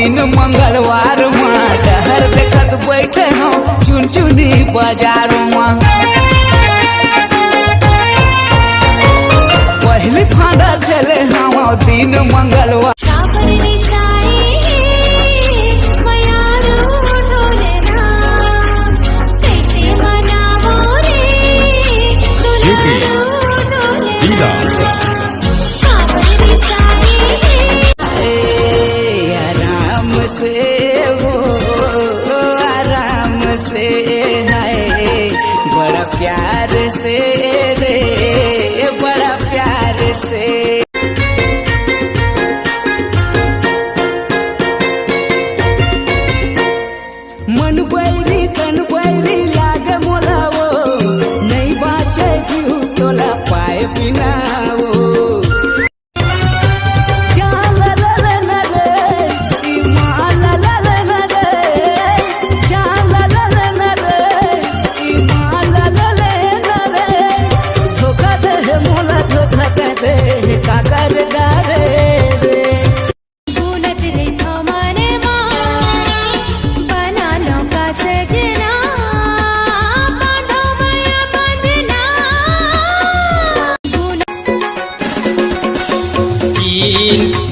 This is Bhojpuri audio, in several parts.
दिन मंगलवार माँ डहर देखत बैठे हो चुन चुनी बाजार माँ। पहली फांदा खेले हम दिन मंगलवार। आराम से है बड़ा प्यार से रे बड़ा प्यार से। मन बैरी तन बैरी लागे मोला वो नहीं बाचे जीव तोला पाए बिना वो।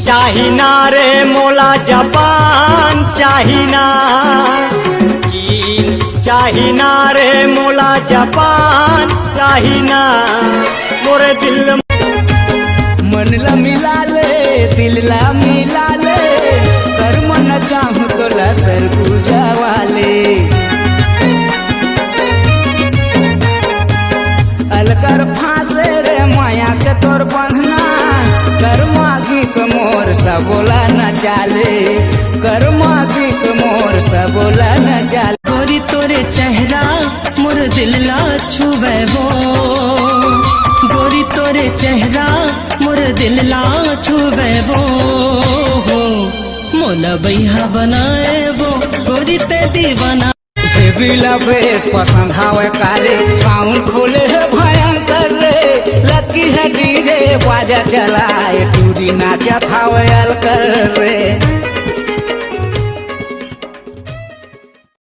चाहिना रे मोला जापान चाहिना, चाहिना रे मोला जापान चाहिना। मोरे दिल मन ला मिला ले दिल ला मिला ले कर मन चाहूँ तो ला सर पूजा वाले। अलकर फांसे रे माया के तोर बंधना कर मागी मोर सबोला न चाले कर मागी मोर सबोला न चाले। गोरी तोरे चेहरा मोर दिल ला छुवे वो, गोरी तोरे चेहरा मोर दिल ला छुवे वो। मोला बैहा बनाए वो गोरी ते दीवाना। बेबीला बेस पसंद हावे कारे साउंड खोले है भयंकर रे। लकी है डीजे बाजा चलाए टूरी नाचा थावे अलकर रे।